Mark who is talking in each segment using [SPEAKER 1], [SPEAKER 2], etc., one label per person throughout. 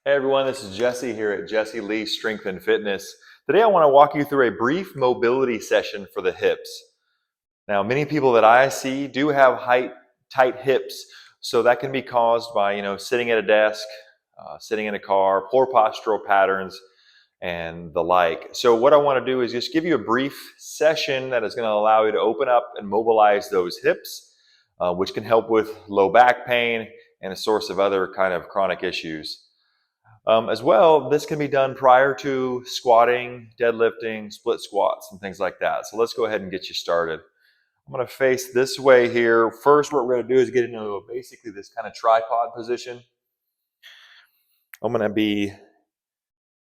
[SPEAKER 1] Hey everyone, this is Jesse here at Jesse Lee Strength and Fitness. Today I want to walk you through a brief mobility session for the hips. Now, many people that I see do have tight hips, so that can be caused by sitting at a desk, sitting in a car, poor postural patterns, and the like. So what I want to do is just give you a brief session that is going to allow you to open up and mobilize those hips, which can help with low back pain and a source of other kind of chronic issues. As well, this can be done prior to squatting, deadlifting, split squats, and things like that. So let's go ahead and get you started. I'm going to face this way here. First, what we're going to do is get into basically this kind of tripod position. I'm going to be,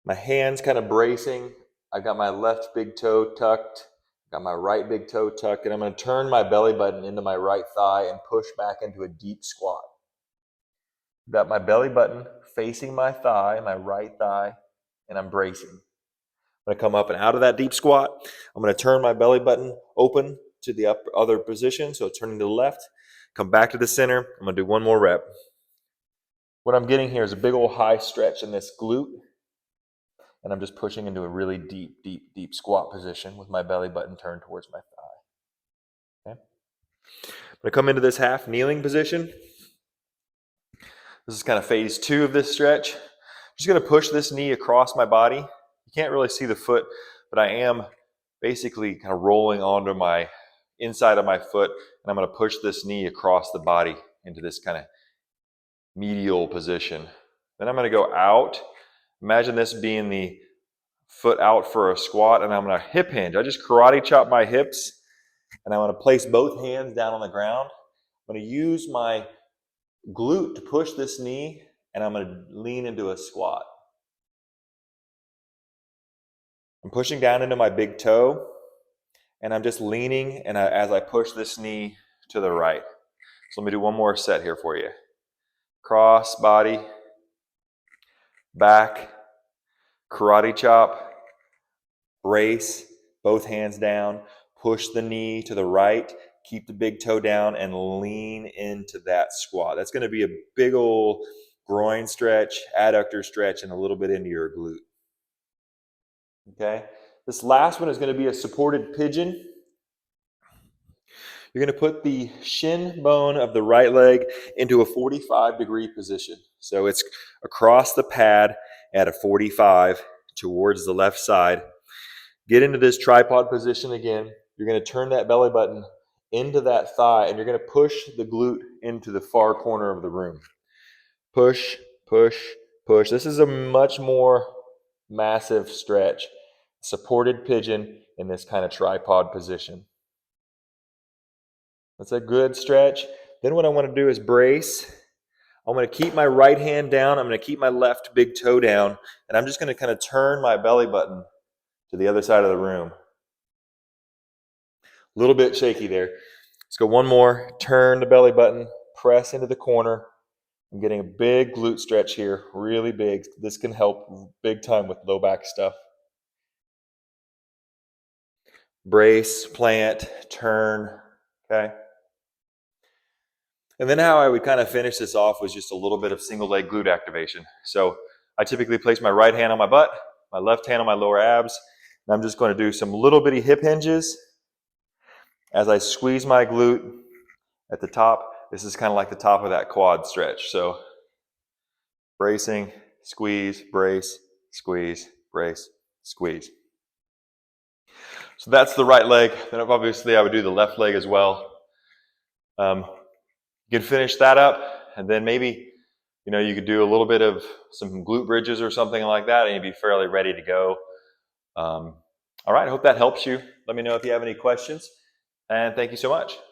[SPEAKER 1] my hands kind of bracing. I got my left big toe tucked, got my right big toe tucked, and I'm going to turn my belly button into my right thigh and push back into a deep squat. Got my belly button facing my thigh, my right thigh, and I'm bracing. I'm going to come up and out of that deep squat. I'm going to turn my belly button open to the other position, so turning to the left. Come back to the center. I'm going to do one more rep. What I'm getting here is a big old high stretch in this glute, and I'm just pushing into a really deep squat position with my belly button turned towards my thigh. Okay. I'm going to come into this half kneeling position. This is kind of phase 2 of this stretch. I'm just going to push this knee across my body. You can't really see the foot, but I am basically kind of rolling onto my inside of my foot, and I'm going to push this knee across the body into this kind of medial position. Then I'm going to go out. Imagine this being the foot out for a squat, and I'm going to hip hinge. I just karate chop my hips, and I'm going to place both hands down on the ground. I'm going to use my glute to push this knee, and I'm going to lean into a squat. I'm pushing down into my big toe, and I'm just leaning, and as I push this knee to the right. So let me do one more set here for you. Cross body, back, karate chop, brace, both hands down, push the knee to the right, keep the big toe down, and lean into that squat. That's going to be a big old groin stretch, adductor stretch, and a little bit into your glute. Okay? This last one is going to be a supported pigeon. You're going to put the shin bone of the right leg into a 45-degree position. So it's across the pad at a 45 towards the left side. Get into this tripod position again. You're going to turn that belly button into that thigh, and you're going to push the glute into the far corner of the room. Push, push, push. This is a much more massive stretch. Supported pigeon in this kind of tripod position. That's a good stretch. Then what I want to do is brace. I'm going to keep my right hand down. I'm going to keep my left big toe down. And I'm just going to kind of turn my belly button to the other side of the room. A little bit shaky there. Let's go one more. Turn the belly button. Press into the corner. I'm getting a big glute stretch here. Really big. This can help big time with low back stuff. Brace, plant, turn. Okay. And then how I would kind of finish this off was just a little bit of single leg glute activation. So I typically place my right hand on my butt, my left hand on my lower abs, and I'm just going to do some little bitty hip hinges as I squeeze my glute at the top. This is kind of like the top of that quad stretch. So bracing, squeeze, brace, squeeze, brace, squeeze. So that's the right leg. Then obviously I would do the left leg as well. You can finish that up, and then maybe you could do a little bit of some glute bridges or something like that, and you'd be fairly ready to go. All right, I hope that helps you. Let me know if you have any questions, and thank you so much.